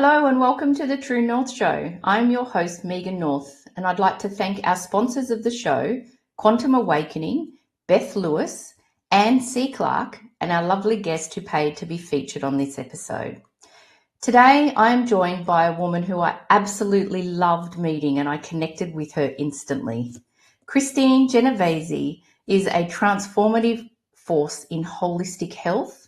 Hello and welcome to the True North Show. I'm your host, Megan North, and I'd like to thank our sponsors of the show, Quantum Awakening, Beth Lewis, Anne C. Clark, and our lovely guest who paid to be featured on this episode. Today, I am joined by a woman who I absolutely loved meeting and I connected with her instantly. Kristine Genovese is a transformative force in holistic health,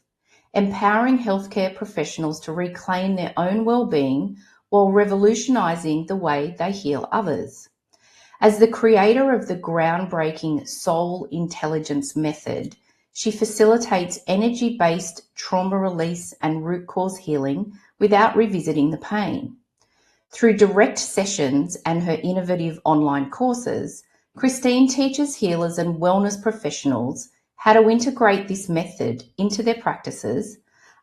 empowering healthcare professionals to reclaim their own well-being while revolutionizing the way they heal others. As the creator of the groundbreaking Soul Intelligence method, she facilitates energy-based trauma release and root cause healing without revisiting the pain. Through direct sessions and her innovative online courses, Kristine teaches healers and wellness professionals how to integrate this method into their practices,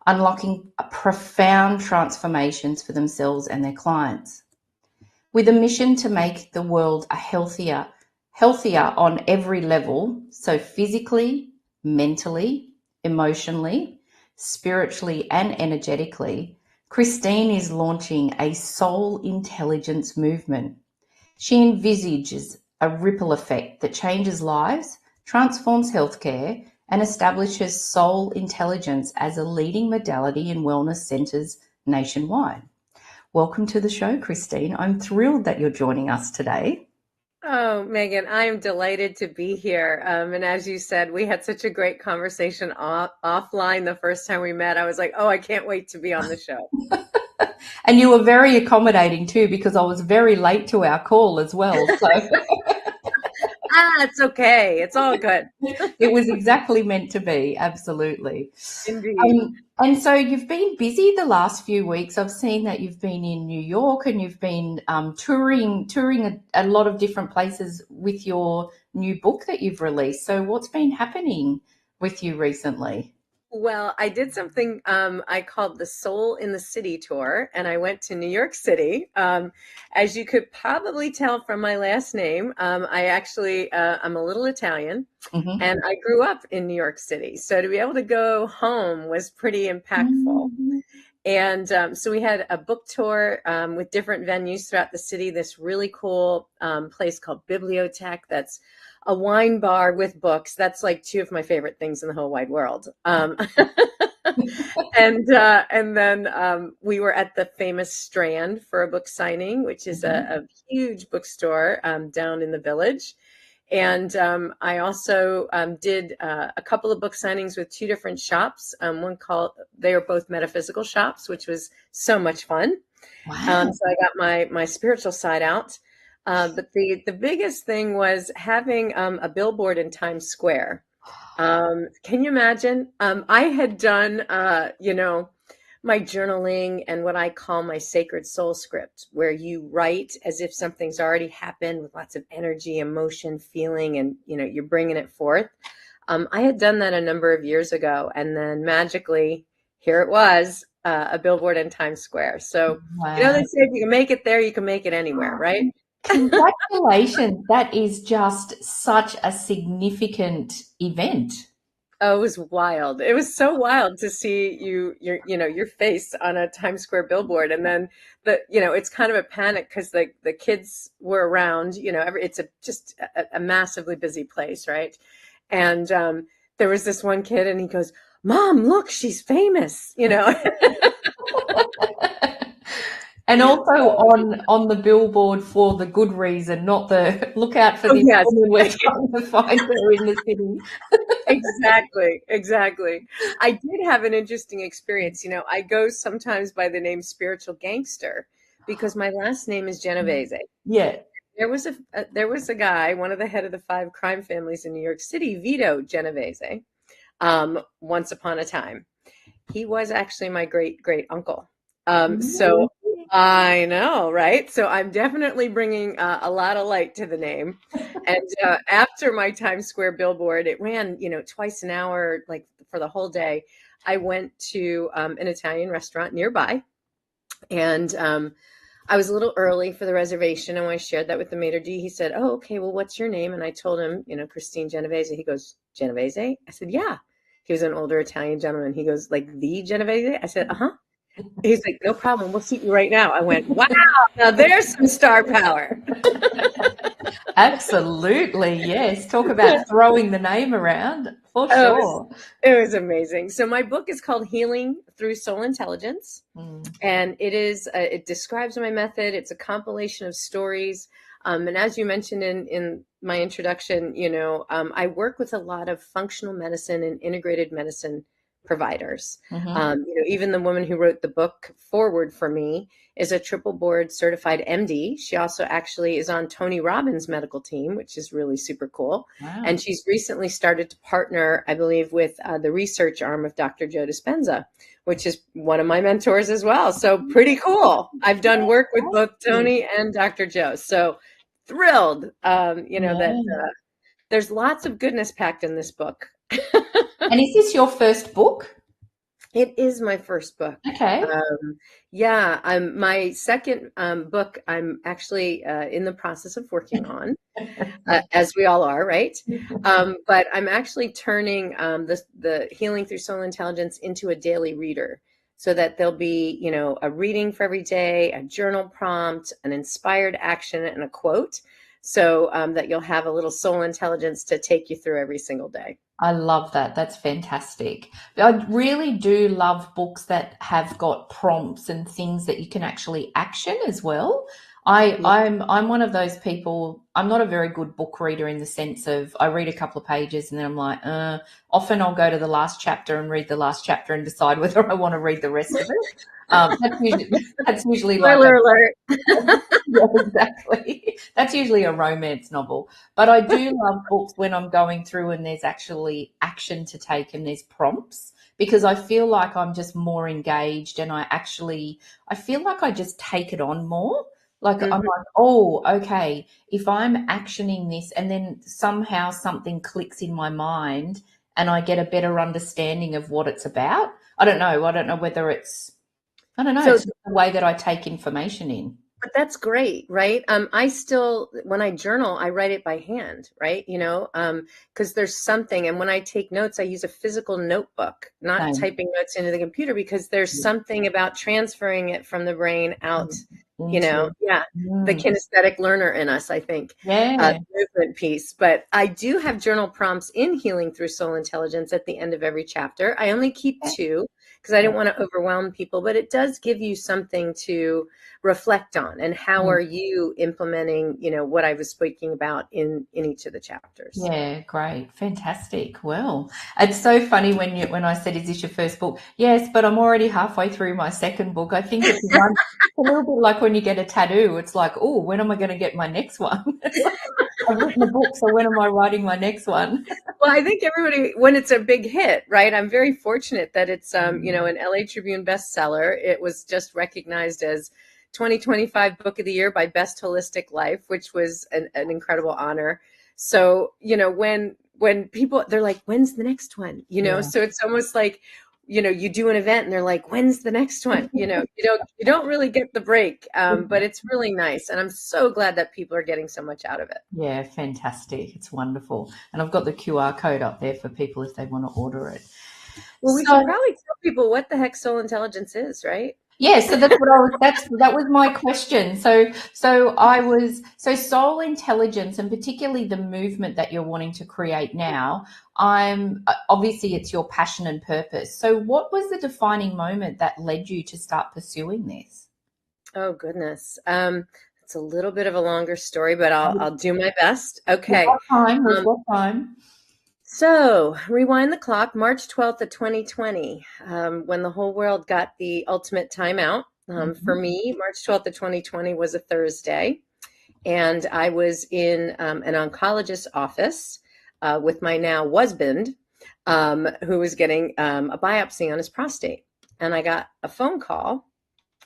unlocking profound transformations for themselves and their clients. With a mission to make the world a healthier on every level, so physically, mentally, emotionally, spiritually, and energetically, Kristine is launching a soul intelligence movement. She envisages a ripple effect that changes lives, transforms healthcare, and establishes soul intelligence as a leading modality in wellness centres nationwide. Welcome to the show, Kristine. I'm thrilled that you're joining us today. Oh, Megan, I am delighted to be here. And as you said, we had such a great conversation offline the first time we met. I was like, oh, I can't wait to be on the show. And you were very accommodating too, because I was very late to our call as well. So It's okay. It's all good. it was exactly meant to be. Absolutely. Indeed. And so you've been busy the last few weeks. I've seen that you've been in New York and you've been touring a lot of different places with your new book that you've released. So what's been happening with you recently? Well, I did something I called the Soul in the City tour, and I went to New York City. As you could probably tell from my last name, I'm a little Italian, Mm-hmm. and I grew up in New York City. So to be able to go home was pretty impactful. Mm-hmm. And so we had a book tour with different venues throughout the city, this really cool place called Bibliothèque that's a wine bar with books. That's like two of my favorite things in the whole wide world. And then we were at the famous Strand for a book signing, which is a huge bookstore down in the Village. And I also did a couple of book signings with two different shops. They were both metaphysical shops, which was so much fun. Wow. So I got my spiritual side out. But the biggest thing was having a billboard in Times Square. Can you imagine? I had done, my journaling and what I call my sacred soul script, where you write as if something's already happened with lots of energy, emotion, feeling, and, you're bringing it forth. I had done that a number of years ago, and then magically, here it was, a billboard in Times Square. So, Wow. they say if you can make it there, you can make it anywhere, right? Congratulations. That is just such a significant event. Oh, it was wild. It was so wild to see your face on a Times Square billboard. And then it's kind of a panic because the kids were around, it's a massively busy place. Right. And, there was this one kid and he goes, Mom, look, she's famous, And also on the billboard for the good reason, not the look out for Oh, this yes. woman, we're trying to find her in the city. Exactly. I did have an interesting experience. I go sometimes by the name Spiritual Gangster because my last name is Genovese. Yeah. There was a guy, one of the head of the 5 crime families in New York City, Vito Genovese, once upon a time. He was actually my great great uncle. So I know, right? So I'm definitely bringing a lot of light to the name. And after my Times Square billboard, it ran, twice an hour, like for the whole day. I went to an Italian restaurant nearby, and I was a little early for the reservation. And when I shared that with the maitre d', he said, "Oh, okay. Well, what's your name?" And I told him, Kristine Genovese. He goes, "Genovese?" I said, "Yeah." He was an older Italian gentleman. He goes, "Like the Genovese?" I said, "Uh-huh." He's like, no problem. We'll seat you right now. I went, wow, now there's some star power. Absolutely, yes. Talk about throwing the name around for Oh, sure. it was amazing. So my book is called Healing Through Soul Intelligence. Mm. And it describes my method. It's a compilation of stories. And as you mentioned in my introduction, I work with a lot of functional medicine and integrated medicine providers. Hmm. Even the woman who wrote the book forward for me is a triple board certified MD. She also actually is on Tony Robbins' medical team, which is really super cool. Wow. And she's recently started to partner, I believe, with the research arm of Dr. Joe Dispenza, which is one of my mentors as well. So pretty cool. I've done work with both Fantastic. Tony and Dr. Joe. So thrilled, that Yeah. there's lots of goodness packed in this book. And is this your first book? It is my first book. Okay. Yeah, my second book I'm actually in the process of working on. As we all are, right? But I'm actually turning the Healing Through Soul Intelligence into a daily reader, so that there'll be, a reading for every day, a journal prompt, an inspired action, and a quote, so that you'll have a little soul intelligence to take you through every single day. I love that. That's fantastic. I really do love books that have got prompts and things that you can actually action as well. Yeah. I'm one of those people. I'm not a very good book reader in the sense of I read a couple of pages and then I'm like, often I'll go to the last chapter and read the last chapter and decide whether I want to read the rest of it. That's usually like Spoiler alert. yeah, exactly. That's usually a romance novel. But I do love books when I'm going through and there's actually action to take and there's prompts because I feel like I'm just more engaged and I feel like I just take it on more. Like I'm Mhm. like, oh, okay, if I'm actioning this and then somehow something clicks in my mind and I get a better understanding of what it's about. I don't know. I don't know whether I don't know. So It's just the way that I take information in. But that's great, right? I still, when I journal, I write it by hand, right? Because there's something, and when I take notes, I use a physical notebook, not Same. typing notes into the computer, because there's something about transferring it from the brain out, Into yeah, the mm, kinesthetic learner in us, I think, yeah, movement piece. But I do have journal prompts in Healing Through Soul Intelligence at the end of every chapter. I only keep yeah, two because I yeah, don't want to overwhelm people, but it does give you something to reflect on, and how mm, are you implementing, what I was speaking about in each of the chapters. yeah, great, fantastic. Well, it's so funny when I said, "Is this your first book?" Yes, but I'm already halfway through my second book. I think it's a little bit like when you get a tattoo. It's like, oh, when am I going to get my next one? It's like, I've written a book, so when am I writing my next one? Well, I think everybody, when it's a big hit, right? I'm very fortunate that it's Mm, an LA Tribune bestseller. It was just recognized as 2025 Book of the Year by Best Holistic Life, which was an incredible honor. So, when people, they're like, when's the next one? yeah. So it's almost like, you do an event and they're like, when's the next one? You don't really get the break, but it's really nice, and I'm so glad that people are getting so much out of it. Yeah, fantastic. It's wonderful. And I've got the QR code up there for people if they want to order it. Well, we should So probably tell people what the heck soul intelligence is, right? yeah, so that was my question. So soul intelligence and particularly the movement that you're wanting to create now, I'm obviously it's your passion and purpose. So what was the defining moment that led you to start pursuing this? Oh goodness. It's a little bit of a longer story, but I'll do my best. We've Okay. got time, we've Um, got time. so rewind the clock, March 12th of 2020, when the whole world got the ultimate timeout. For Mhm. me, March 12th of 2020 was a Thursday, and I was in an oncologist's office with my now husband, who was getting a biopsy on his prostate. And I got a phone call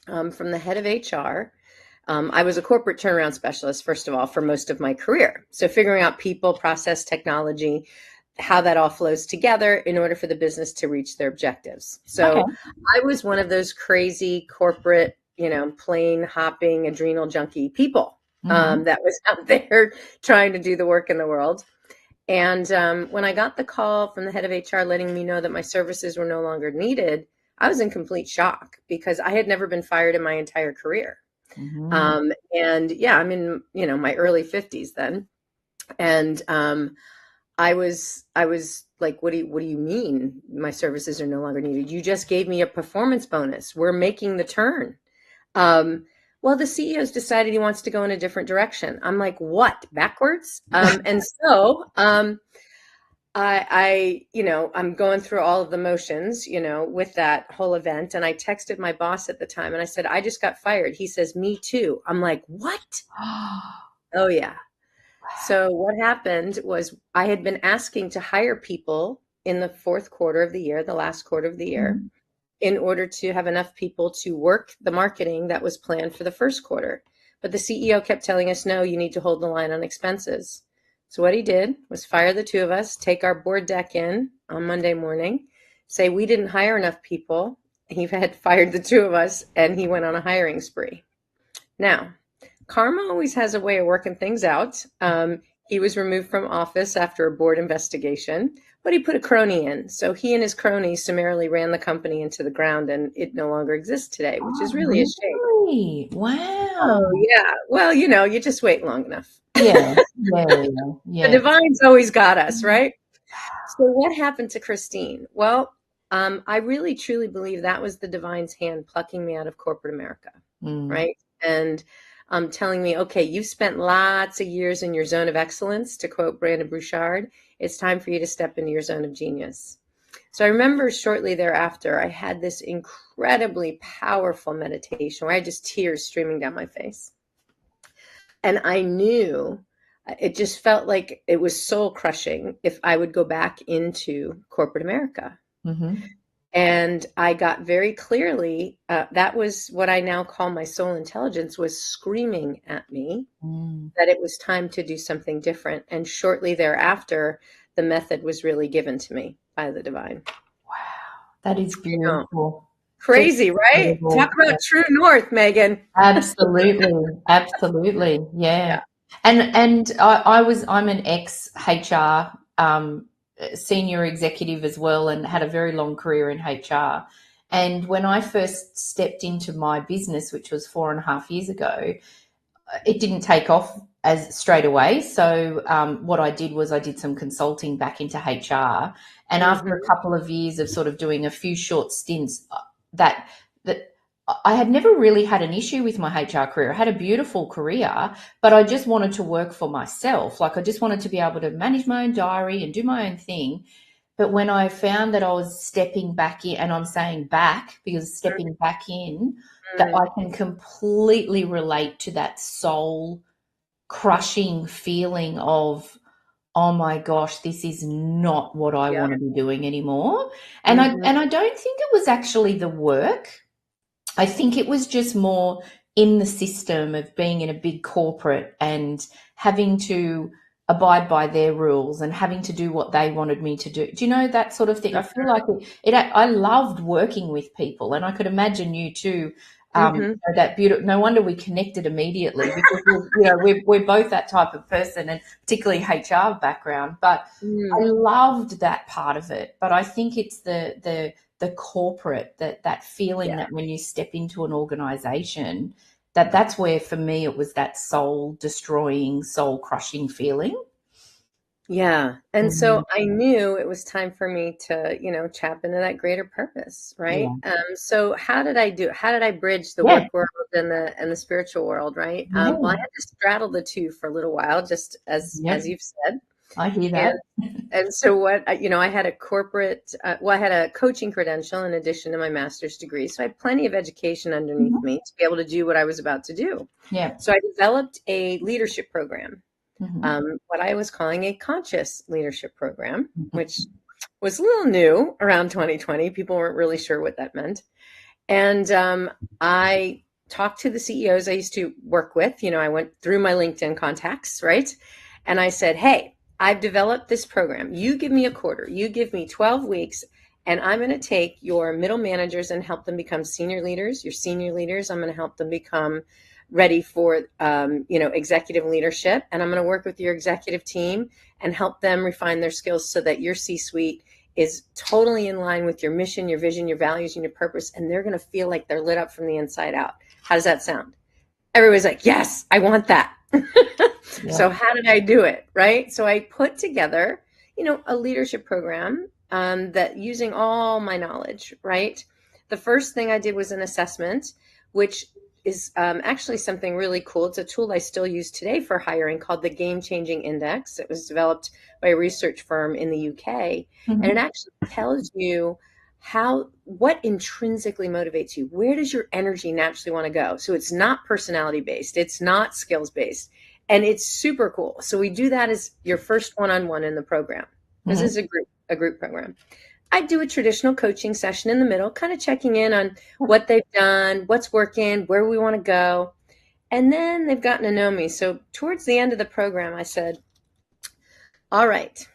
from the head of HR. I was a corporate turnaround specialist, first of all, for most of my career. So figuring out people, process, technology, how that all flows together in order for the business to reach their objectives. Okay. So I was one of those crazy corporate, plane hopping, adrenal junkie people Mhm. that was out there trying to do the work in the world. And when I got the call from the head of HR letting me know that my services were no longer needed, I was in complete shock because I had never been fired in my entire career. Mm-hmm. And yeah, I'm in, my early 50s then. And I was like, what do you mean my services are no longer needed? You just gave me a performance bonus. We're making the turn. Um, well, the CEO's decided he wants to go in a different direction. I'm like, what? Backwards? And so I'm going through all of the motions, with that whole event. And I texted my boss at the time and I said, I just got fired. He says, me too. I'm like, what? Oh, yeah. So what happened was I had been asking to hire people in the fourth quarter of the year, the last quarter of the year, Mhm. in order to have enough people to work the marketing that was planned for the first quarter. But the CEO kept telling us, no, you need to hold the line on expenses. So what he did was fire the two of us, take our board deck in on Monday morning, say we didn't hire enough people. He had fired the two of us, and he went on a hiring spree. Now, karma always has a way of working things out. He was removed from office after a board investigation, but he put a crony in. So he and his cronies summarily ran the company into the ground, and it no longer exists today, which is Oh, really a shame. really? Wow. Oh, yeah. Well, you just wait long enough. Yeah, yeah, The yeah. divine's always got us, right? So what happened to Kristine? Well, I really truly believe that was the divine's hand plucking me out of corporate America, Mm, right? And telling me, okay, you've spent lots of years in your zone of excellence, to quote Brandon Bouchard. It's time for you to step into your zone of genius. So I remember shortly thereafter, I had this incredibly powerful meditation where I had just tears streaming down my face. And I knew it just felt like it was soul crushing if I would go back into corporate America. mhm, And I got very clearly that was what I now call my soul intelligence was screaming at me mm. that it was time to do something different. And shortly thereafter, the method was really given to me by the divine. Wow, that is You know, beautiful. Just crazy, right? Talk incredible. about true north, Megan. Absolutely, absolutely, yeah. Yeah. And I'm an ex HR senior executive as well, and had a very long career in HR. And when I first stepped into my business, which was 4.5 years ago, it didn't take off as straight away. So what I did was I did some consulting back into HR, and after a Hmm. couple of years of sort of doing a few short stints, that that I had never really had an issue with my HR career. I had a beautiful career, but I just wanted to work for myself. Like I just wanted to be able to manage my own diary and do my own thing. But when I found that I was stepping back in, and I'm saying back because stepping back in, that Hmm. I can completely relate to that soul crushing feeling of, oh my gosh, this is not what I Yeah. want to be doing anymore. And I Hmm. and I don't think it was actually the work. I think it was just more in the system of being in a big corporate and having to abide by their rules and having to do what they wanted me to do. Do you know that sort of thing? I feel like I loved working with people, and I could imagine you too. Hmm. That beautiful. No wonder we connected immediately because we're both that type of person, and particularly HR background. But I Mm. loved that part of it. But I think it's the corporate, that feeling Yeah. that when you step into an organization, that's where for me it was that soul destroying, soul crushing feeling. Yeah. And Mm, so I knew it was time for me to, tap into that greater purpose, right? yeah, So how did I do? How did I bridge the yeah, work world and the spiritual world, right? Well, I yeah, had to straddle the two for a little while, just as yep. you've said. I hear And that. and so I had a corporate, I had a coaching credential in addition to my master's degree. So I had plenty of education underneath Mhm. me to be able to do what I was about to do. Yeah. So I developed a leadership program, Hmm. what I was calling a conscious leadership program, which Hmm. was a little new around 2020. People weren't really sure what that meant. And I talked to the CEOs I used to work with. I went through my LinkedIn contacts, right? And I said, hey, I've developed this program. You give me a quarter, you give me 12 weeks, and I'm going to take your middle managers and help them become senior leaders. Your senior leaders, I'm going to help them become ready for, executive leadership. And I'm going to work with your executive team and help them refine their skills so that your C-suite is totally in line with your mission, your vision, your values, and your purpose, and they're going to feel like they're lit up from the inside out. How does that sound? Everybody's like, yes, I want that. Yeah. So how did I do it? Right. So I put together, a leadership program that using all my knowledge, right? The first thing I did was an assessment, which is actually something really cool. It's a tool I still use today for hiring called the Game Changing Index. It was developed by a research firm in the UK. And it actually tells you what intrinsically motivates you. Where does your energy naturally want to go? So it's not personality based. It's not skills based. And it's super cool. So we do that as your first one-on-one in the program. This is a group program. I do a traditional coaching session in the middle, kind of checking in on what they've done, what's working, where we want to go. And then they've gotten to know me. So towards the end of the program, I said, all right,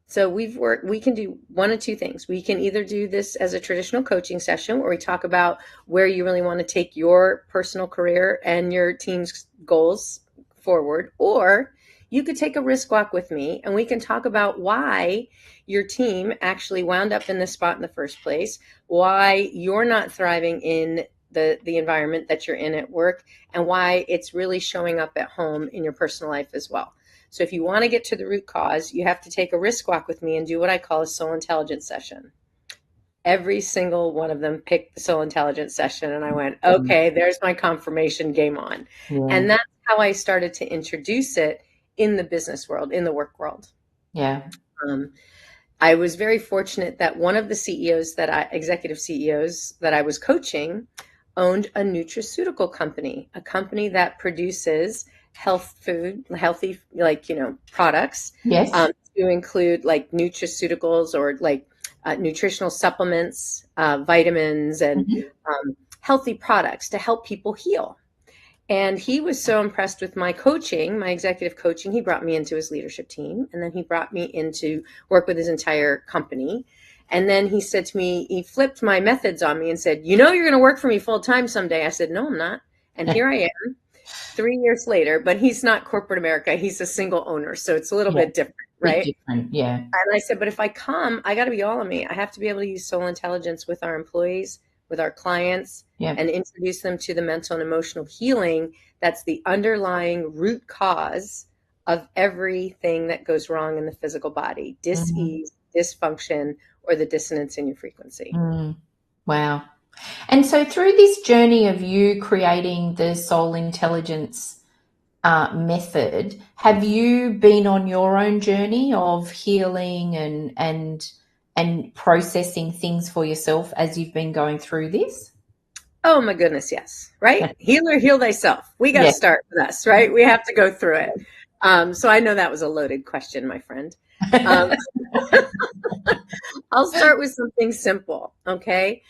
so we can do one of two things. We can either do this as a traditional coaching session where we talk about where you really want to take your personal career and your team's goals forward, or you could take a risk walk with me and we can talk about why your team actually wound up in this spot in the first place, why you're not thriving in the environment that you're in at work, and why it's really showing up at home in your personal life as well. So if you want to get to the root cause, you have to take a risk walk with me and do what I call a soul intelligence session. Every single one of them picked the soul intelligence session. And I went, okay, there's my confirmation, game on. Yeah. And that's how I started to introduce it in the business world, in the work world. Yeah. I was very fortunate that one of the executive CEOs that I was coaching owned a nutraceutical company, a company that produces healthy, products. Yes. To include like nutraceuticals or like nutritional supplements, vitamins, and healthy products to help people heal. And he was so impressed with my coaching, my executive coaching, he brought me into his leadership team. And then he brought me in to work with his entire company. And then he said to me, he flipped my methods on me and said, you're going to work for me full time someday. I said, no, I'm not. And here I am 3 years later, but he's not corporate America. He's a single owner. So it's a little bit different, right? Different, yeah. And I said, but if I come, I got to be all of me. I have to be able to use soul intelligence with our employees, with our clients, and introduce them to the mental and emotional healing that's the underlying root cause of everything that goes wrong in the physical body, dis-ease, dysfunction, or the dissonance in your frequency. Wow. And so through this journey of you creating the soul intelligence method, have you been on your own journey of healing and processing things for yourself as you've been going through this? Oh my goodness, yes. Right? Healer, heal thyself. We got to start with us, right? We have to go through it. So I know that was a loaded question, my friend. I'll start with something simple. Okay.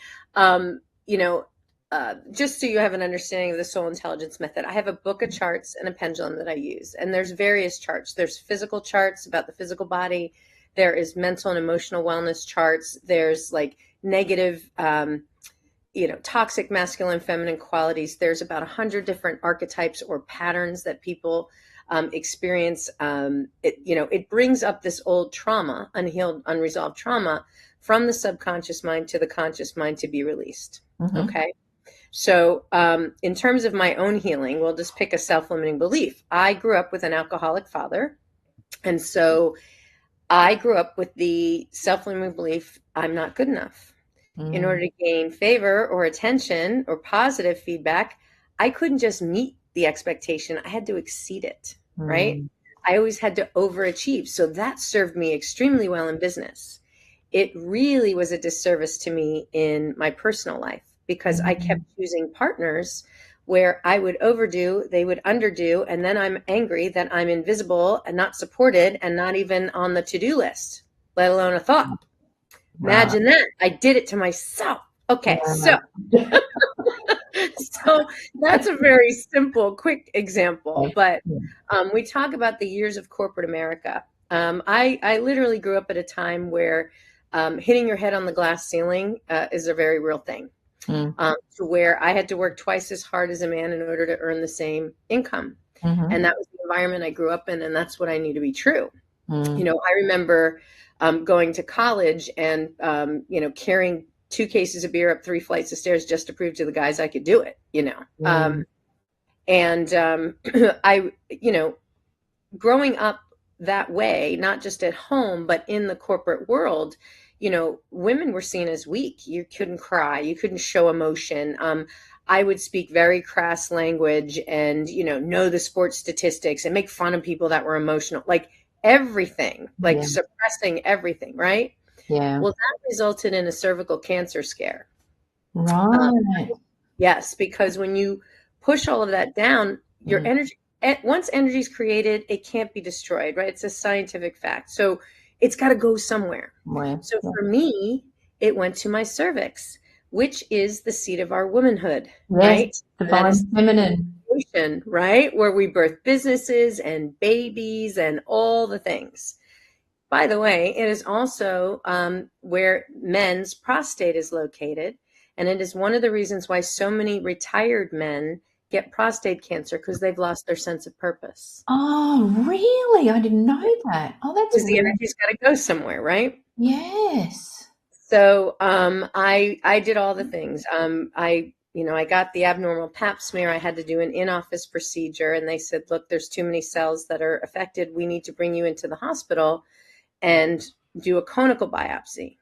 Just so you have an understanding of the soul intelligence method, I have a book of charts and a pendulum that I use. And there's various charts. There's physical charts about the physical body. There is mental and emotional wellness charts. There's like negative, toxic masculine and feminine qualities. There's about 100 different archetypes or patterns that people experience. It brings up this old trauma, unhealed, unresolved trauma from the subconscious mind to the conscious mind to be released. Okay. So in terms of my own healing, we'll just pick a self-limiting belief. I grew up with an alcoholic father. And so I grew up with the self-limiting belief, I'm not good enough. In order to gain favor or attention or positive feedback, I couldn't just meet the expectation. I had to exceed it, right? I always had to overachieve. So that served me extremely well in business. It really was a disservice to me in my personal life because I kept choosing partners where I would overdo, they would underdo, and then I'm angry that I'm invisible and not supported and not even on the to-do list, let alone a thought. Imagine that. I did it to myself. Okay, so that's a very simple, quick example. But we talk about the years of corporate America. I literally grew up at a time where hitting your head on the glass ceiling is a very real thing. To where I had to work twice as hard as a man in order to earn the same income. And that was the environment I grew up in, and that's what I knew to be true. I remember going to college and, carrying 2 cases of beer up 3 flights of stairs just to prove to the guys I could do it, Mm. And I, growing up that way, not just at home, but in the corporate world, women were seen as weak. You couldn't cry, you couldn't show emotion. I would speak very crass language and, know the sports statistics and make fun of people that were emotional, like everything, like Yeah. suppressing everything, right? Yeah. Well, that resulted in a cervical cancer scare. Um, Right. yes, because when you push all of that down, your Mm. energy, once energy is created, it can't be destroyed, right? It's a scientific fact. So it's got to go somewhere. Well, So yeah. for me, it went to my cervix, which is the seat of our womanhood, Yes, right? And that is divine feminine. right? Where we birth businesses and babies and all the things. By the way, it is also where men's prostate is located. And it is one of the reasons why so many retired men get prostate cancer, because they've lost their sense of purpose. Oh, really? I didn't know that. Oh, that's Because the really, energy's got to go somewhere, right? yes. So I did all the things. I got the abnormal pap smear. I had to do an in-office procedure, and they said, look, there's too many cells that are affected. We need to bring you into the hospital and do a conical biopsy.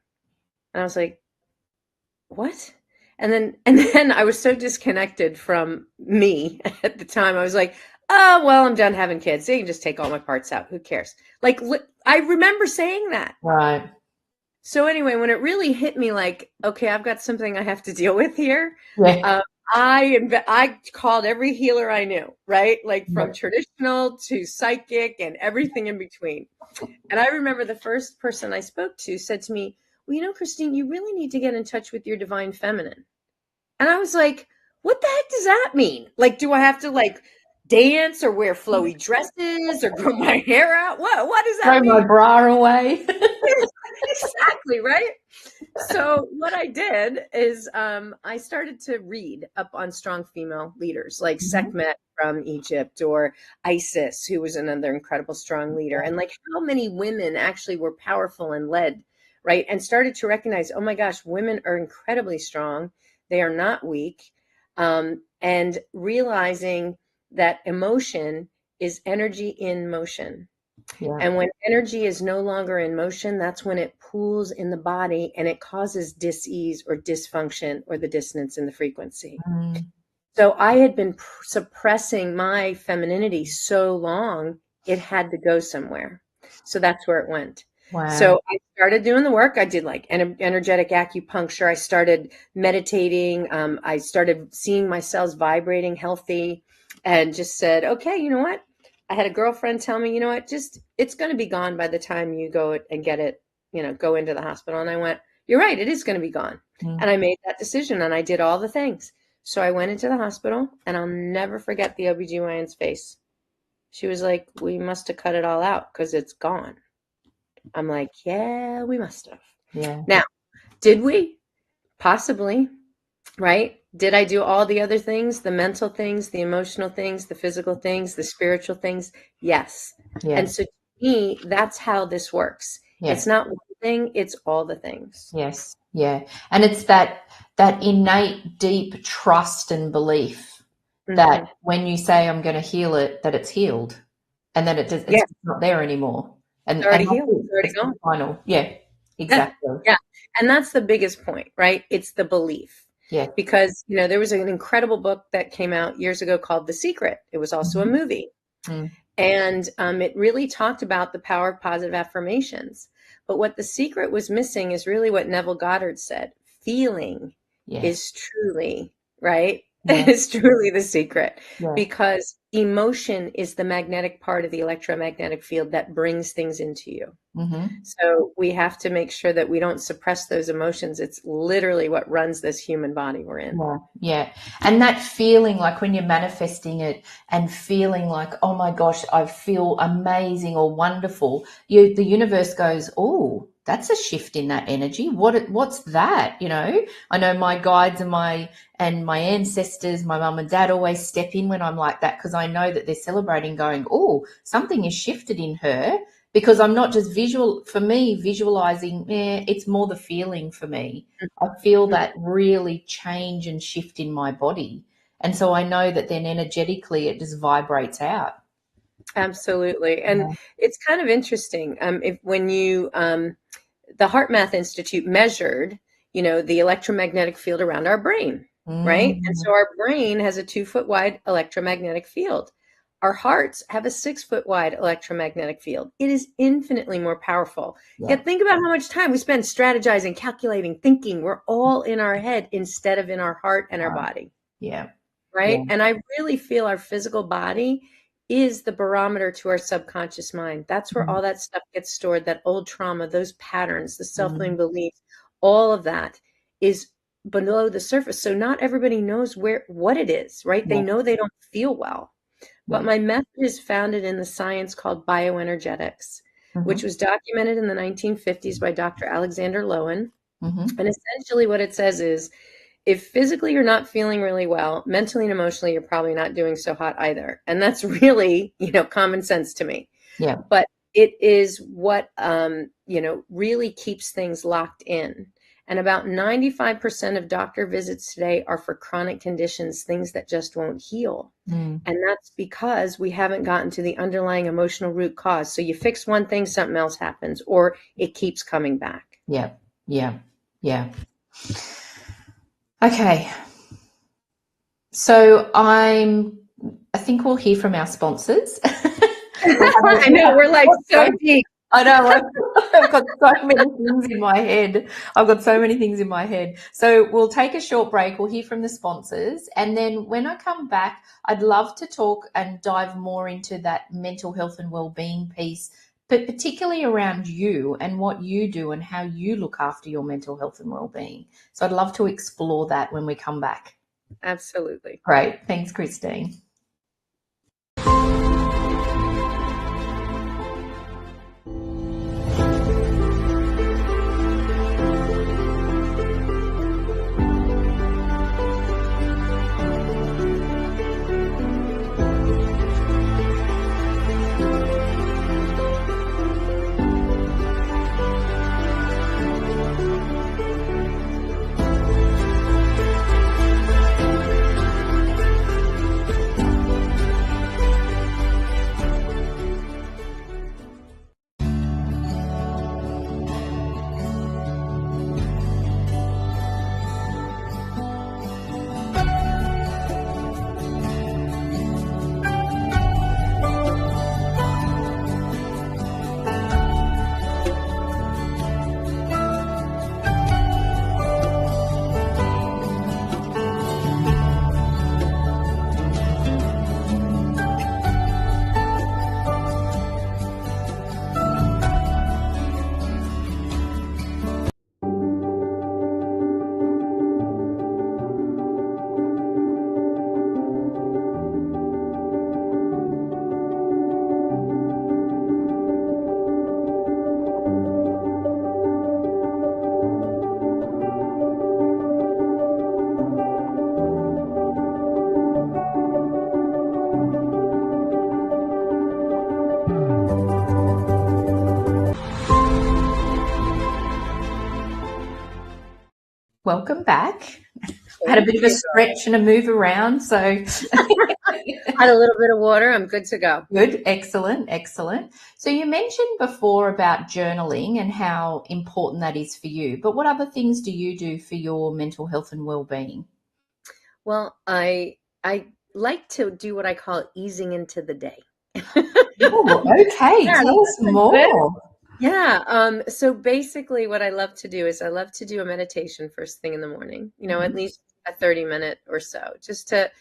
And I was like, what? And then I was so disconnected from me at the time. I was like, oh, well, I'm done having kids. They can just take all my parts out. Who cares? Like, I remember saying that. Right. So anyway, when it really hit me, like, okay, I've got something I have to deal with here. Yeah. I called every healer I knew, right? Like from Yeah. traditional to psychic and everything in between. And I remember the first person I spoke to said to me, well, Kristine, you really need to get in touch with your divine feminine. And I was like, what the heck does that mean? Like, do I have to like dance or wear flowy dresses or grow my hair out? What does that Throw my mean? bra away. Exactly, right? So what I did is I started to read up on strong female leaders like Mhm. Sekhmet from Egypt or Isis, who was another incredible strong leader, and like how many women actually were powerful and led, right? And started to recognize, oh my gosh, women are incredibly strong. They are not weak. And realizing that emotion is energy in motion. Yeah. And when energy is no longer in motion, that's when it pools in the body and it causes dis-ease or dysfunction or the dissonance in the frequency. Mm. So I had been suppressing my femininity so long, it had to go somewhere. So that's where it went. Wow. So I started doing the work. I did like energetic acupuncture. I started meditating. I started seeing my cells vibrating healthy and just said, okay, you know what? I had a girlfriend tell me, you know what, just it's going to be gone by the time you go and get it, go into the hospital. And I went, you're right, it is going to be gone. Mm. And I made that decision and I did all the things. So I went into the hospital and I'll never forget the OBGYN's face. She was like, we must have cut it all out because it's gone. I'm like, yeah, we must have. Yeah. Now, did we? Possibly, right? Did I do all the other things, the mental things, the emotional things, the physical things, the spiritual things? Yes. Yeah. And so to me, that's how this works. Yeah. It's not one thing, it's all the things. Yes. Yeah. And it's that innate deep trust and belief that Mm-hmm. when you say I'm going to heal it, that it's healed, and then it's Yeah, not there anymore. it's And already that's healed. it. It's already It's the gone. final. Yeah. Yeah. Exactly. Yeah. And that's the biggest point, right? It's the belief. Yeah. Because, there was an incredible book that came out years ago called The Secret. It was also a Mhm. movie. Mm. And it really talked about the power of positive affirmations. But what The Secret was missing is really what Neville Goddard said. Feeling Yes. is truly, right? Yeah. Is truly the secret, Yeah. because emotion is the magnetic part of the electromagnetic field that brings things into you. Mm-hmm. So we have to make sure that we don't suppress those emotions. It's literally what runs this human body we're in. Yeah, yeah. And that feeling, like when you're manifesting it and feeling like, oh my gosh, I feel amazing or wonderful, the universe goes, oh, that's a shift in that energy. What's that? I know my guides and my ancestors, my mum and dad always step in when I'm like that, because I know that they're celebrating, going, oh, something is shifted in her. because I'm not just for me, visualizing, it's more the feeling for me. I feel that really change and shift in my body. And so I know that then energetically it just vibrates out. Absolutely. And Yeah. it's kind of interesting. If when you the Heart Math Institute measured, the electromagnetic field around our brain, right? And so Mm, our brain has a 2 foot wide electromagnetic field. Our hearts have a 6 foot wide electromagnetic field. It is infinitely more powerful. yeah. Yet think about how much time we spend strategizing, calculating, thinking. We're all in our head instead of in our heart and our Right. body. Yeah. Right. Yeah. And I really feel our physical body is the barometer to our subconscious mind. That's where Mm, all that stuff gets stored, that old trauma, those patterns, the self-limiting mm, beliefs, all of that is below the surface. So not everybody knows what it is, right? They yeah. know they don't feel well. But Yeah. my method is founded in the science called bioenergetics, which Mm-hmm. was documented in the 1950s by Dr. Alexander Lowen. Mm-hmm. And essentially what it says is if physically you're not feeling really well, mentally and emotionally, you're probably not doing so hot either. And that's really, common sense to me. Yeah. But it is what, really keeps things locked in. And about 95% of doctor visits today are for chronic conditions, things that just won't heal. Mm, And that's because we haven't gotten to the underlying emotional root cause. So you fix one thing, something else happens, or it keeps coming back. yeah. Yeah. Yeah. Okay. So I think we'll hear from our sponsors. I know, we're like so deep. I know. I've got so many things in my head. I've got so many things in my head. So we'll take a short break. We'll hear from the sponsors. And then when I come back, I'd love to talk and dive more into that mental health and well-being piece, but particularly around you and what you do and how you look after your mental health and well-being. So I'd love to explore that when we come back. Absolutely. Great. Thanks, Kristine. Welcome back. I had a bit of a stretch and a move around, so Had a little bit of water. I'm good to go. good. Excellent, excellent. So you mentioned before about journaling and how important that is for you, but what other things do you do for your mental health and well-being? Well, I like to do what I call easing into the day. Oh, okay. Yeah, Tell us that's good. more. Yeah. So basically what I love to do is I love to do a meditation first thing in the morning, at Mhm. least a 30-minute or so, just to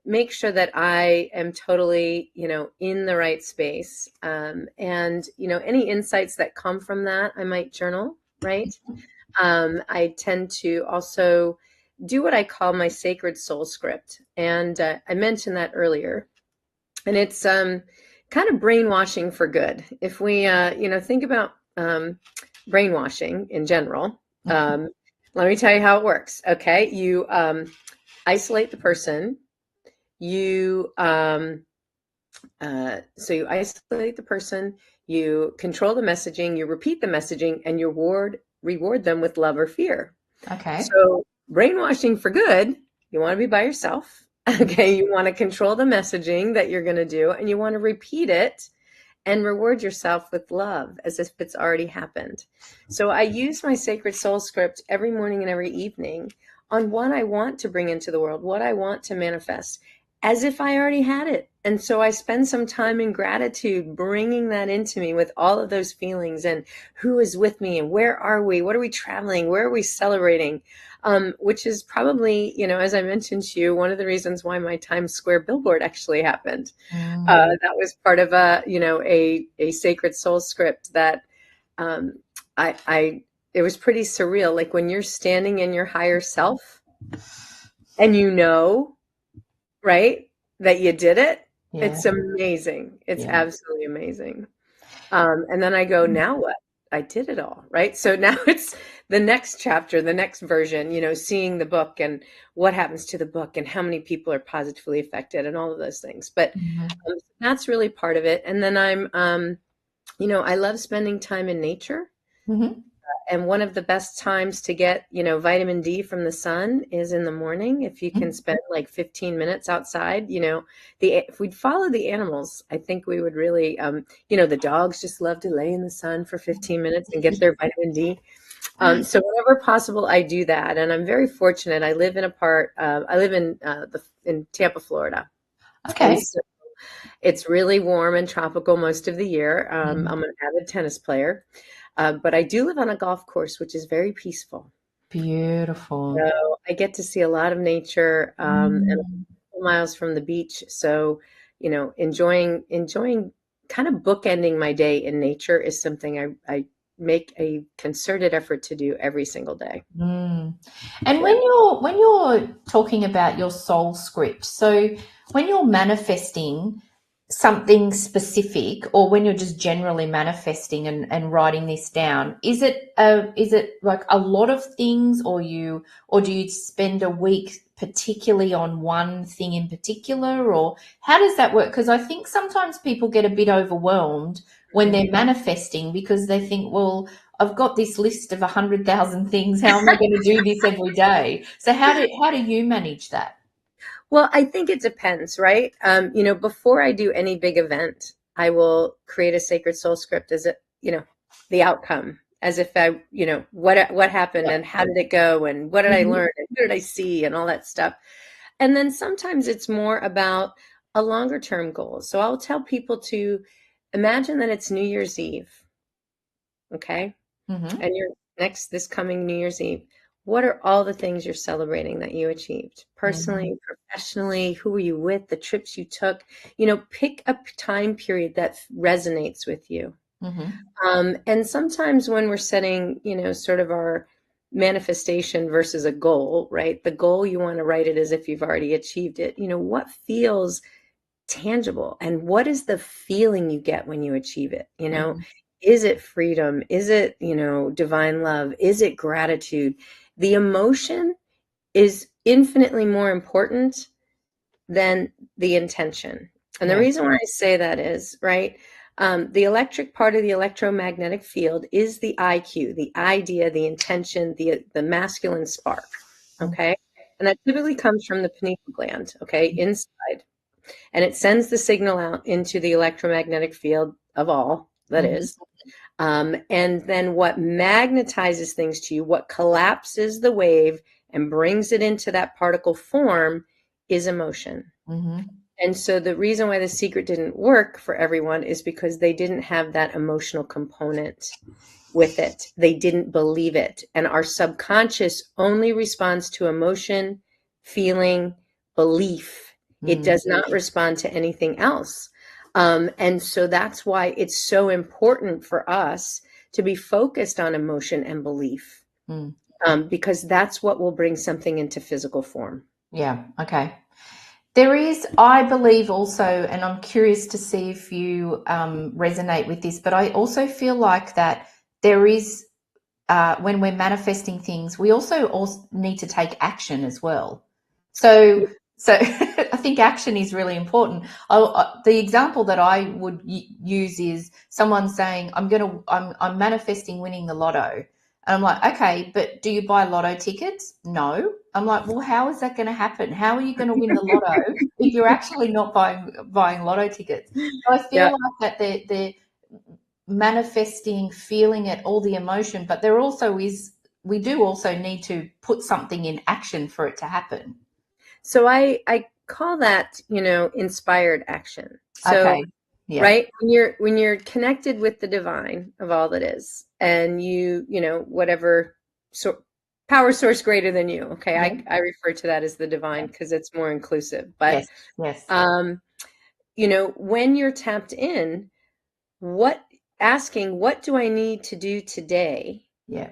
make sure that I am totally, in the right space. And, any insights that come from that, I might journal, right? I tend to also do what I call my sacred soul script. And I mentioned that earlier. And it's kind of brainwashing for good. If we, think about brainwashing in general, let me tell you how it works. Okay. You isolate the person. You so you isolate the person, you control the messaging, you repeat the messaging, and you reward them with love or fear. Okay. So brainwashing for good, you want to be by yourself. Okay. You want to control the messaging that you're going to do, and you want to repeat it and reward yourself with love as if it's already happened. So I use my sacred soul script every morning and every evening on what I want to bring into the world, what I want to manifest, as if I already had it. And so I spend some time in gratitude, bringing that into me with all of those feelings and who is with me and where are we? What are we traveling? Where are we celebrating? Which is probably, as I mentioned to you, one of the reasons why my Times Square billboard actually happened. That was part of a sacred soul script that um, it was pretty surreal. Like when you're standing in your higher self and right, that you did it. Yeah. It's amazing. It's Yeah. absolutely amazing. And then I go, now what? I did it all, right? So now it's the next chapter, the next version, seeing the book and what happens to the book and how many people are positively affected and all of those things. But that's really part of it. And then I love spending time in nature. Mm-hmm. And one of the best times to get, vitamin D from the sun is in the morning. If you can spend like 15 minutes outside, if we'd follow the animals, I think we would really, the dogs just love to lay in the sun for 15 minutes and get their vitamin D. So whenever possible, I do that. And I'm very fortunate. I live in Tampa, Florida. Okay. And so it's really warm and tropical most of the year. I'm an avid tennis player. But I do live on a golf course, which is very peaceful. Beautiful. So I get to see a lot of nature and a couple miles from the beach. So, enjoying kind of bookending my day in nature is something I make a concerted effort to do every single day. And Yeah. when you're talking about your soul script, so when you're manifesting something specific, or when you're just generally manifesting and writing this down, is it like a lot of things, or do you spend a week particularly on one thing in particular, or how does that work? Because I think sometimes people get a bit overwhelmed when they're manifesting because they think, well, I've got this list of 100,000 things. How am I going to do this every day? So how do you manage that? Well, I think it depends, right? Before I do any big event, I will create a sacred soul script as the outcome, as if what happened and how did it go and what did I learn and who did I see and all that stuff. And then sometimes it's more about a longer term goal. So I'll tell people to imagine that it's New Year's Eve, okay? Mm-hmm. And this coming New Year's Eve. What are all the things you're celebrating that you achieved personally, professionally? Who were you with? The trips you took? Pick a time period that resonates with you. And sometimes when we're setting, sort of our manifestation versus a goal, right? The goal, you want to write it as if you've already achieved it. What feels tangible and what is the feeling you get when you achieve it? Is it freedom? Is it, divine love? Is it gratitude? The emotion is infinitely more important than the intention. And the reason why I say that is, right, the electric part of the electromagnetic field is the IQ, the idea, the intention, the masculine spark, okay? And that typically comes from the pineal gland, okay, inside. And it sends the signal out into the electromagnetic field of all that is. And then what magnetizes things to you, what collapses the wave and brings it into that particle form is emotion. And so the reason why The Secret didn't work for everyone is because they didn't have that emotional component with it. They didn't believe it. And our subconscious only responds to emotion, feeling, belief. It does not respond to anything else. And so that's why it's so important for us to be focused on emotion and belief, because that's what will bring something into physical form. Yeah. Okay. There is, I believe also, and I'm curious to see if you resonate with this, but I also feel like that there is, when we're manifesting things, we also need to take action as well. So So I think action is really important. The example that I would use is someone saying, I'm manifesting winning the lotto. And I'm like, okay, but do you buy lotto tickets? No. I'm like, well, how is that going to happen? How are you going to win the lotto if you're actually not buying lotto tickets? So I feel Yeah. like that they're manifesting, feeling it, all the emotion, but there also is, we do also need to put something in action for it to happen. So I call that, inspired action. So, Okay. Yeah. right, when you're connected with the divine of all that is, and whatever power source greater than you. Okay, Yeah. I refer to that as the Yeah. divine because it's more inclusive. But Yes. Yes. um, when you're tapped in, what asking, what do I need to do today, Yeah.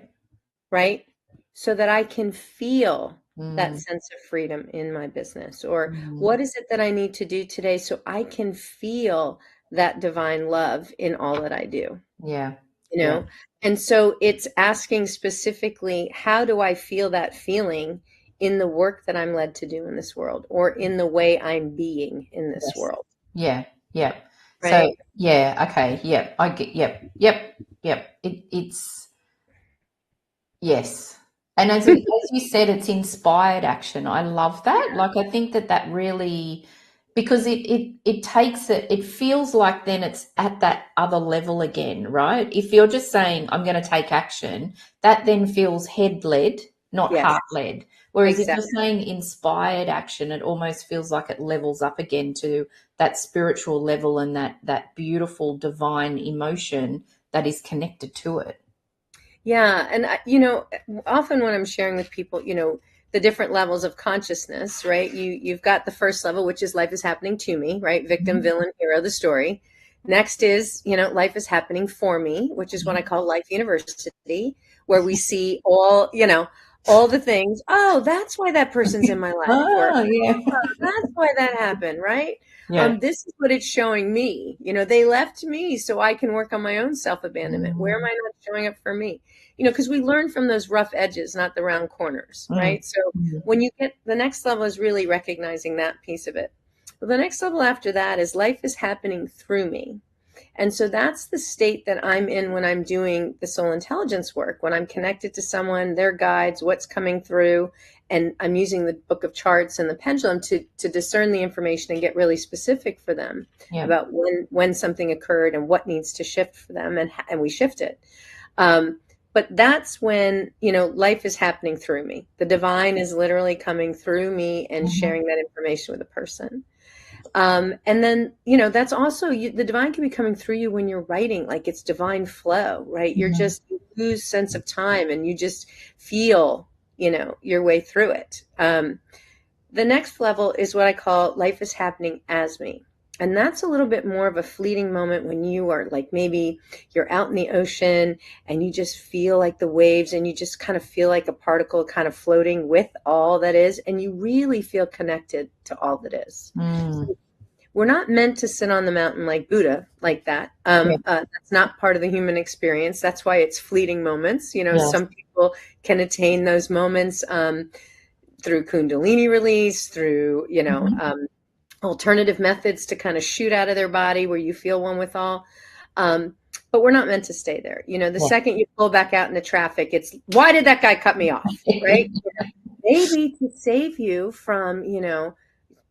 right? So that I can feel that Mm, sense of freedom in my business. Or mm, what is it that I need to do today so I can feel that divine love in all that I do, yeah. you Yeah. know? And so it's asking specifically, how do I feel that feeling in the work that I'm led to do in this world, or in the way I'm being in this Yes. world, Yeah. Yeah. So right? yeah. Okay. Yeah. I get. Yep. Yep. Yep. It's yes. And as you said, it's inspired action. I love that. Like, I think that that really, because it takes it, it feels like then it's at that other level again, right? If you're just saying, I'm going to take action, that then feels head led, not Yes, heart led. Whereas if you're exactly. saying inspired action, it almost feels like it levels up again to that spiritual level and that beautiful divine emotion that is connected to it. Yeah, and often when I'm sharing with people, the different levels of consciousness, right? You've got the first level, which is life is happening to me, right? Victim, Mhm. villain, hero, the story. Next is, life is happening for me, which is what I Mhm. call life university, where we see all the things. Oh, that's why that person's in my life, or Oh, yeah. that's why that happened, right? Yeah. This is what it's showing me. They left me so I can work on my own self-abandonment. Where am Mm, I not showing up for me? Because we learn from those rough edges, not the round corners, mm, right? So mm, when you get the next level is really recognizing that piece of it. Well, the next level after that is life is happening through me. And so that's the state that I'm in when I'm doing the soul intelligence work, when I'm connected to someone, their guides, what's coming through, and I'm using the book of charts and the pendulum to discern the information and get really specific for them yeah. about when something occurred and what needs to shift for them, and we shift it. Um, but that's when, life is happening through me. The divine is literally coming through me and Mhm. sharing that information with a person. And then, that's also the divine can be coming through you when you're writing, like it's divine flow, right? Mhm. You lose sense of time and you just feel, your way through it. The next level is what I call life is happening as me. And that's a little bit more of a fleeting moment when you are like, maybe you're out in the ocean and you just feel like the waves and you just kind of feel like a particle kind of floating with all that is. And you really feel connected to all that is. Mm, We're not meant to sit on the mountain like Buddha, like that. yeah. That's not part of the human experience. That's why it's fleeting moments. Yes. Some people can attain those moments through Kundalini release, through Mhm. alternative methods to kind of shoot out of their body where you feel one with all. Um, but we're not meant to stay there. The Yeah. second you pull back out into traffic, it's why did that guy cut me off, right? Maybe to save you from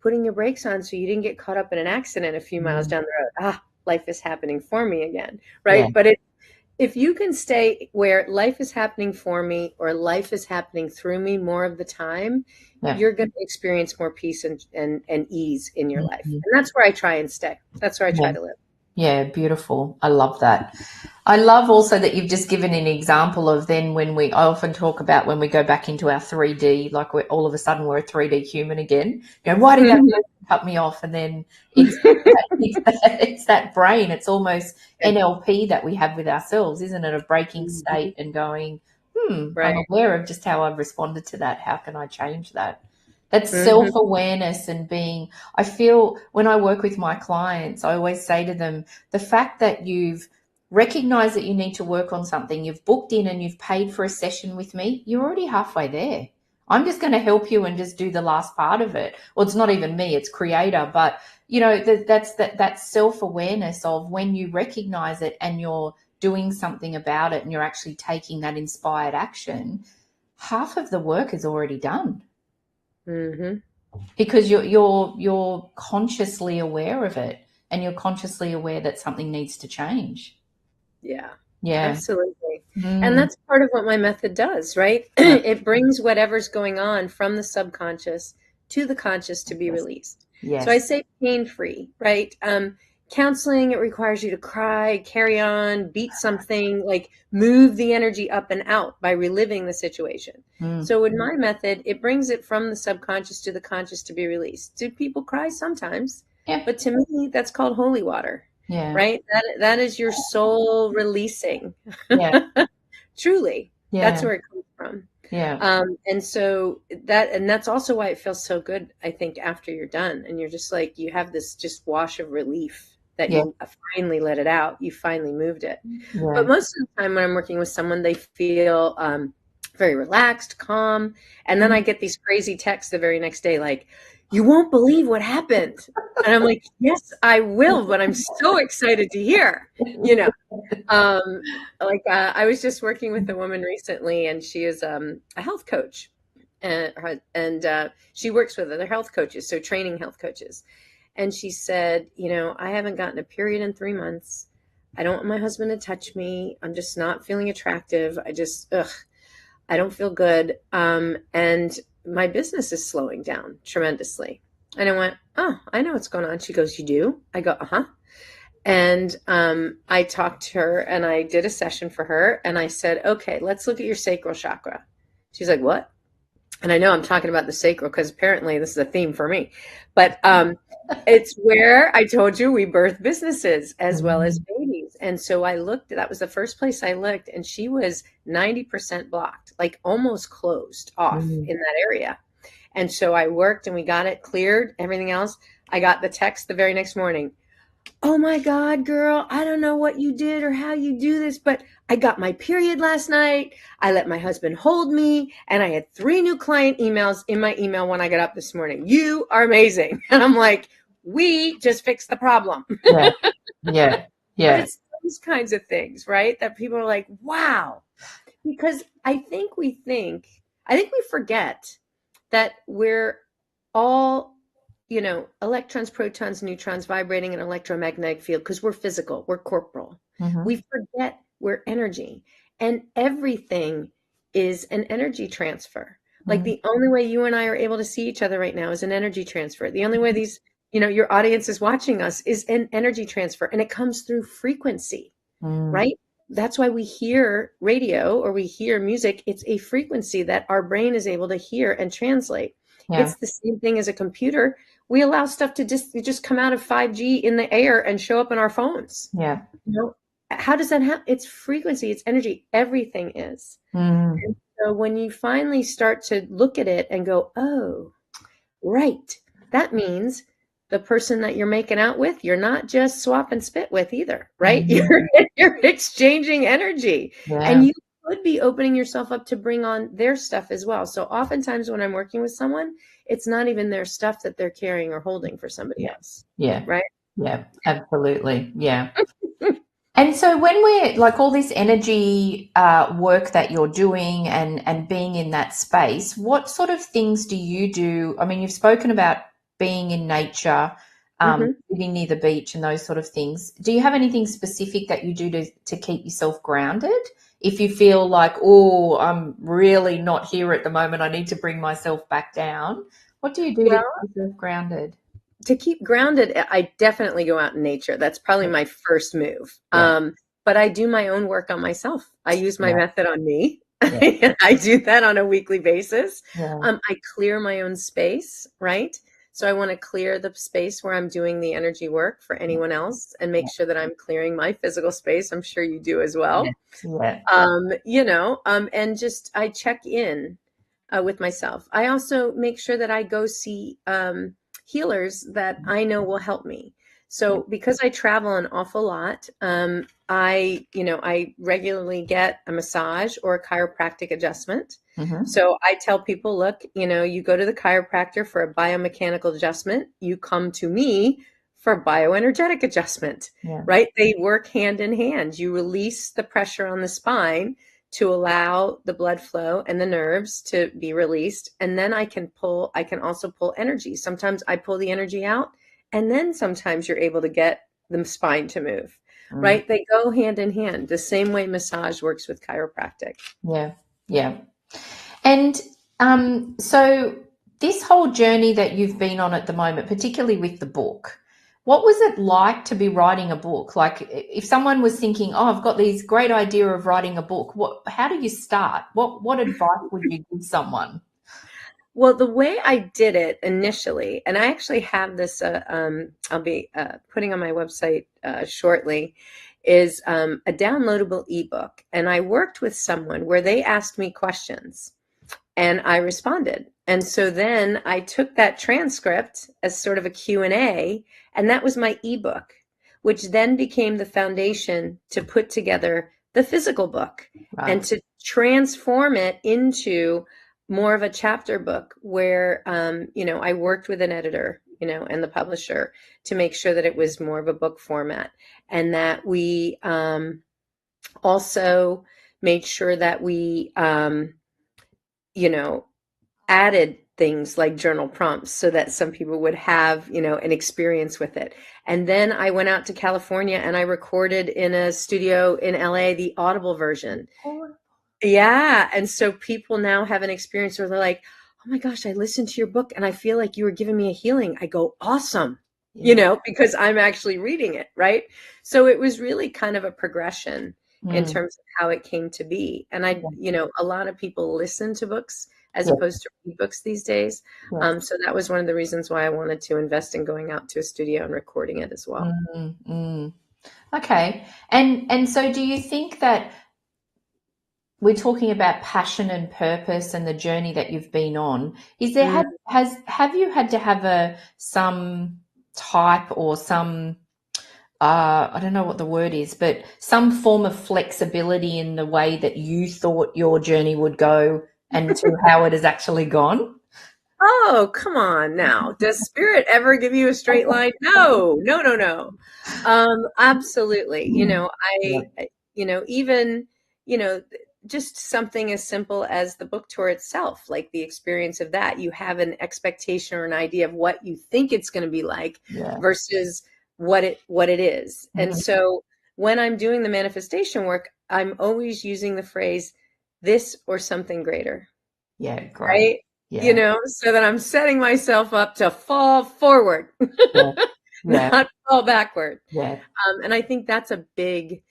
putting your brakes on so you didn't get caught up in an accident a few miles Mm, down the road. Life is happening for me again, yeah. right? But if you can stay where life is happening for me or life is happening through me more of the time, Yeah. you're going to experience more peace and ease in your life. Mhm. And that's where I try and stay. That's where I Yeah. try to live. Yeah. Beautiful. I love that. I love also that you've just given an example of then when I often talk about when we go back into our 3D, like we're all of a sudden we're a 3D human again. Why did that Mhm. person cut me off? And then it's that brain. It's almost NLP that we have with ourselves, isn't it? A breaking Mhm. state and going, I'm Right. aware of just how I've responded to that. How can I change that? That's Hmm. self-awareness and being, I feel when I work with my clients, I always say to them, the fact that you've recognized that you need to work on something, you've booked in and you've paid for a session with me, you're already halfway there. I'm just going to help you and just do the last part of it. Well, it's not even me, it's creator. But, that's self-awareness of when you recognize it and you're doing something about it and you're actually taking that inspired action, half of the work is already done. Mm-hmm. Because you're consciously aware of it and you're consciously aware that something needs to change. Yeah, Yeah. absolutely. And Mm. that's part of what my method does, right? Yeah. It brings whatever's going on from the subconscious to the conscious to be Yes. released. So I Yes. say pain-free, right? Counseling, it requires you to cry, carry on, beat something, like move the energy up and out by reliving the situation. Mm. So with my method, it brings it from the subconscious to the conscious to be released. Do people cry? Sometimes. Yeah. But to me, that's called holy water. Yeah. Right? That is your soul releasing. Yeah. Truly. That's Yeah. where it comes from. Yeah. And so that's also why it feels so good, I think, after you're done. And you're just like, you have this just wash of relief that Yeah. you finally let it out. You finally moved it. Yeah. But most of the time when I'm working with someone, they feel very relaxed, calm. And then Mm. I get these crazy texts the very next day, like, you won't believe what happened. And I'm like, yes, I will, but I'm so excited to hear, you know. I was just working with a woman recently, and she is a health coach, and she works with other health coaches, so training health coaches. And she said, I haven't gotten a period in 3 months. I don't want my husband to touch me. I'm just not feeling attractive. I don't feel good. And my business is slowing down tremendously. And I went, oh, I know what's going on. She goes, you do? I go, uh-huh. And I talked to her and I did a session for her. And I said, okay, let's look at your sacral chakra. She's like, what? And I know I'm talking about the sacral because apparently this is a theme for me. But it's where I told you we birth businesses as well as Mm. babies. And so I looked, that was the first place I looked, and she was 90% blocked, like almost closed off Mm. in that area. And so I worked and we got it cleared, everything else. I got the text the very next morning. Oh my God, girl, I don't know what you did or how you do this, but I got my period last night. I let my husband hold me, and I had 3 new client emails in my email when I got up this morning. You are amazing. And I'm like, we just fixed the problem. Yeah. Yeah. But Yeah. it's those kinds of things, right? That people are like, wow. Because I think we forget that we're all, electrons, protons, neutrons vibrating in an electromagnetic field because we're physical, we're corporal. Mm-hmm. We forget we're energy, and everything is an energy transfer. Like Mm. the only way you and I are able to see each other right now is an energy transfer. The only way your audience is watching us is an energy transfer, and it comes through frequency, Mm. right? That's why we hear radio or we hear music. It's a frequency that our brain is able to hear and translate. Yeah. It's the same thing as a computer. We allow stuff to just come out of 5G in the air and show up in our phones. Yeah. How does that happen? It's frequency, it's energy. Everything is. Mm. And so when you finally start to look at it and go, oh, right, that means the person that you're making out with, you're not just swap and spit with either, right? Mm. You're exchanging energy, Yeah. and you could be opening yourself up to bring on their stuff as well. So oftentimes when I'm working with someone, it's not even their stuff that they're carrying or holding for somebody Yeah. else, Yeah. right? Yeah. Absolutely. Yeah. And so when we're like all this energy work that you're doing and being in that space, what sort of things do you do? I mean, you've spoken about being in nature, Mm-hmm. living near the beach and those sort of things. Do you have anything specific that you do to keep yourself grounded? If you feel like, oh, I'm really not here at the moment, I need to bring myself back down. What do you do to Well, keep yourself grounded? to keep grounded, I definitely go out in nature. That's probably Yeah. my first move. Yeah. But I do my own work on myself. I use my Yeah. method on me. Yeah. I do that on a weekly basis. Yeah. I clear my own space, right? So I want to clear the space where I'm doing the energy work for anyone else and make sure that I'm clearing my physical space. I'm sure you do as Yeah. well. Yeah. And just I check in with myself. I also make sure that I go see healers that I know will help me. Yeah. So because I travel an awful lot, I regularly get a massage or a chiropractic adjustment. Mm-hmm. So I tell people, look, you go to the chiropractor for a biomechanical adjustment, you come to me for bioenergetic adjustment, Yeah. right? They work hand in hand. You release the pressure on the spine to allow the blood flow and the nerves to be released. And then I can also pull energy. Sometimes I pull the energy out, and then sometimes you're able to get the spine to move, Mm. right? They go hand in hand, the same way massage works with chiropractic. Yeah. Yeah. And so this whole journey that you've been on at the moment, particularly with the book, what was it like to be writing a book? Like if someone was thinking, oh, I've got these great idea of writing a book, how do you start? What advice would you give someone? Well, the way I did it initially, and I actually have this, I'll be putting on my website shortly, is a downloadable ebook. And I worked with someone where they asked me questions and I responded. And so then I took that transcript as sort of a Q&A, and that was my ebook, which then became the foundation to put together the physical book and Right. to transform it into more of a chapter book where, I worked with an editor, and the publisher to make sure that it was more of a book format, and that we also made sure that we, you know, added things like journal prompts so that some people would have, an experience with it. And then I went out to California and I recorded in a studio in LA the Audible version. Yeah. And so people now have an experience where they're like, oh my gosh, I listened to your book and I feel like you were giving me a healing. I go, awesome, Yeah. because I'm actually reading it. Right. So it was really kind of a progression in Mm. terms of how it came to be. And a lot of people listen to books as Yeah. opposed to read books these days. Yeah. So that was one of the reasons why I wanted to invest in going out to a studio and recording it as well. Mm, mm. Okay. And so do you think that we're talking about passion and purpose and the journey that you've been on? Is there Mm. have you had to have some type or some I don't know what the word is, but some form of flexibility in the way that you thought your journey would go and to how it has actually gone? Oh, come on now. Does spirit ever give you a straight line? No, no, no, no. Absolutely. Yeah. Even, you know, just something as simple as the book tour itself, like the experience of that. You have an expectation or an idea of what you think it's going to be like Yeah. versus what it is. And Mhm. so when I'm doing the manifestation work, I'm always using the phrase this or something greater, Yeah, great. right? Yeah. So that I'm setting myself up to fall forward, Yeah. Yeah. not fall backward. Yeah. And I think that's a big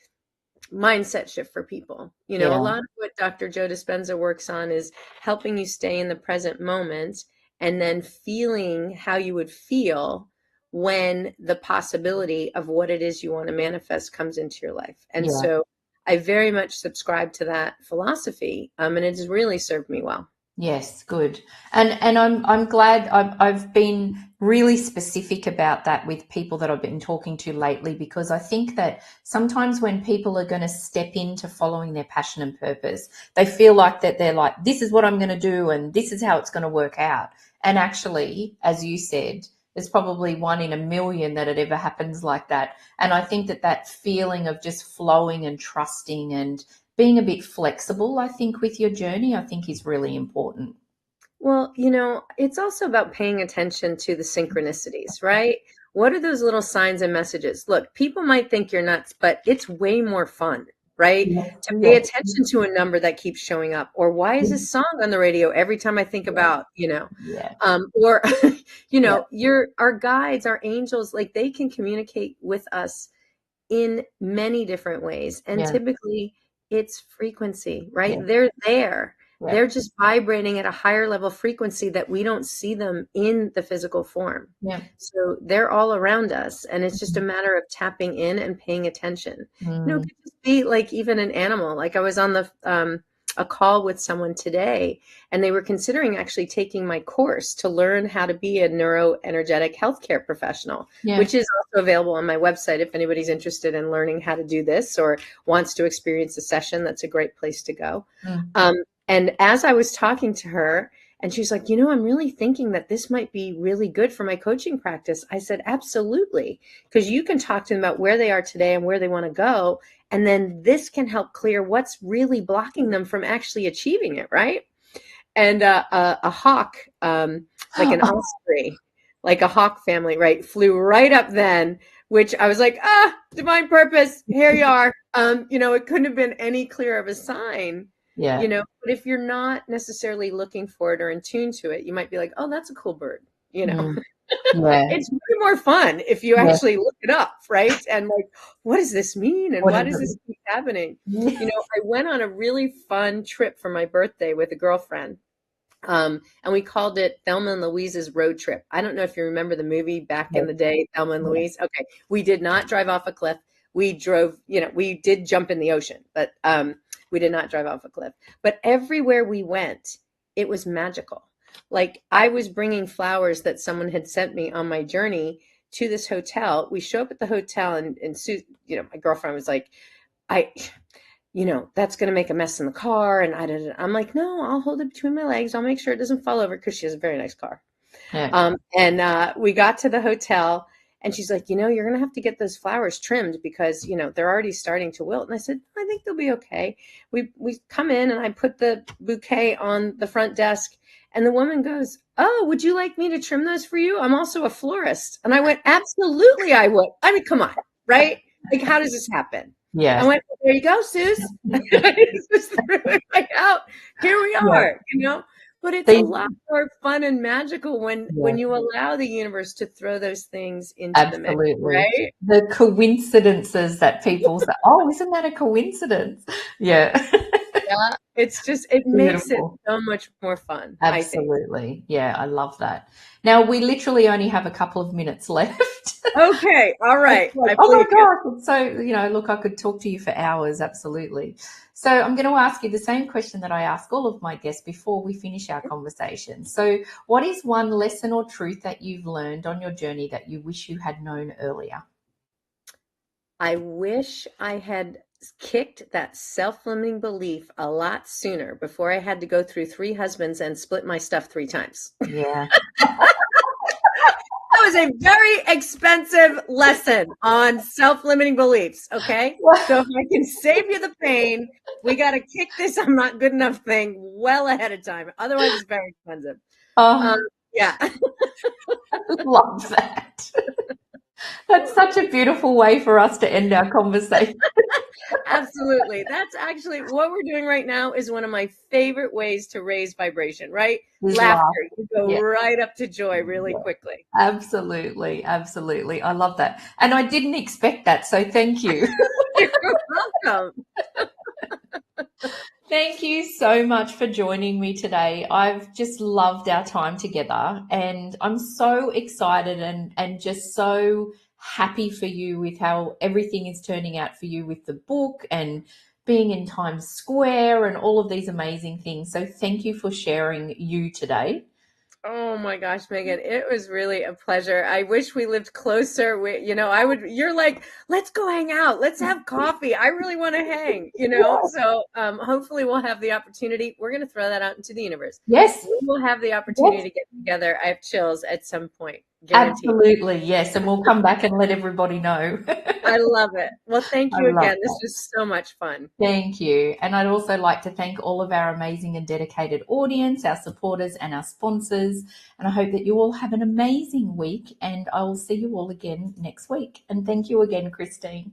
mindset shift for people. A Yeah. lot of what Dr. Joe Dispenza works on is helping you stay in the present moment and then feeling how you would feel when the possibility of what it is you want to manifest comes into your life. And Yeah. so I very much subscribe to that philosophy, and it has really served me well. Yes, good. And I'm glad I've been really specific about that with people that I've been talking to lately, because I think that sometimes when people are going to step into following their passion and purpose, they feel like that they're like, this is what I'm going to do and this is how it's going to work out. And actually, as you said, there's probably one in a million that it ever happens like that. And I think that feeling of just flowing and trusting and being a bit flexible, I think, with your journey, I think is really important. Well, it's also about paying attention to the synchronicities, right? What are those little signs and messages? Look, people might think you're nuts, but it's way more fun, right? Yeah, To pay yeah, attention to a number that keeps showing up. Or why is this song on the radio every time I think yeah, about, yeah, or, yeah, our guides, our angels, like they can communicate with us in many different ways. And yeah, typically it's frequency, right? yeah, They're there. yeah, They're just vibrating at a higher level frequency that we don't see them in the physical form. yeah. So they're all around us. And it's just a matter of tapping in and paying attention. It Mm, could just be like even an animal. Like I was on the a call with someone today, and they were considering actually taking my course to learn how to be a neuroenergetic healthcare professional, which is also available on my website. If anybody's interested in learning how to do this or wants to experience a session, that's a great place to go. And as I was talking to her, and she's like, I'm really thinking that this might be really good for my coaching practice. I said, absolutely, because you can talk to them about where they are today and where they want to go. And then this can help clear what's really blocking them from actually achieving it, right? And a hawk, like an osprey, like a hawk family, right, flew right up then, which I was like, divine purpose, here you are. It couldn't have been any clearer of a sign. Yeah. But if you're not necessarily looking for it or in tune to it, you might be like, oh, that's a cool bird. Yeah. It's way more fun if you actually look it up, right? And like, what does this mean? And why does this keep happening? I went on a really fun trip for my birthday with a girlfriend. And we called it Thelma and Louise's Road Trip. I don't know if you remember the movie back in the day, Thelma and Louise. Okay. We did not drive off a cliff. We drove, we did jump in the ocean, but we did not drive off a cliff. But everywhere we went, it was magical. Like I was bringing flowers that someone had sent me on my journey to this hotel. We show up at the hotel and Sue, my girlfriend was like, that's going to make a mess in the car. And I'm like, no, I'll hold it between my legs. I'll make sure it doesn't fall over, because she has a very nice car. Yeah. And we got to the hotel, and she's like, you're going to have to get those flowers trimmed because, they're already starting to wilt. And I said, I think they'll be okay. We come in, and I put the bouquet on the front desk, and the woman goes, oh, would you like me to trim those for you? I'm also a florist. And I went, absolutely, I would. I mean, come on, right? Like, how does this happen? Yeah. I went, well, there you go, Suze. Just threw it right out. Here we are, But it's a lot more fun and magical when you allow the universe to throw those things into the mix, right? The coincidences that people say, oh, isn't that a coincidence? Yeah. Yeah, it makes it so much more fun. Absolutely. I think. Yeah, I love that. Now, we literally only have a couple of minutes left. Okay, all right. Like, oh my gosh. So, look, I could talk to you for hours. Absolutely. So I'm going to ask you the same question that I ask all of my guests before we finish our conversation. So what is one lesson or truth that you've learned on your journey that you wish you had known earlier? I wish I had kicked that self-limiting belief a lot sooner, before I had to go through 3 husbands and split my stuff 3 times. Yeah. That was a very expensive lesson on self-limiting beliefs, okay? So if I can save you the pain, we got to kick this I'm not good enough thing well ahead of time. Otherwise, it's very expensive. Yeah. Love that. That's such a beautiful way for us to end our conversation. Absolutely. That's actually what we're doing right now, is one of my favorite ways to raise vibration, right? Laughter. You go right up to joy really quickly. Absolutely. Absolutely. I love that. And I didn't expect that. So thank you. You're welcome. Thank you so much for joining me today. I've just loved our time together, and I'm so excited and just so happy for you with how everything is turning out for you with the book and being in Times Square and all of these amazing things. So thank you for sharing you today. Oh my gosh, Megan, it was really a pleasure. I wish we lived closer. You're like, let's go hang out. Let's have coffee. I really want to hang, So hopefully we'll have the opportunity. We're going to throw that out into the universe. Yes. We will have the opportunity to get together. I have chills at some point. Guaranteed. Absolutely. Yes. And we'll come back and let everybody know. I love it. Well, thank you again. This was so much fun. Thank you. And I'd also like to thank all of our amazing and dedicated audience, our supporters and our sponsors. And I hope that you all have an amazing week, and I will see you all again next week. And thank you again, Kristine.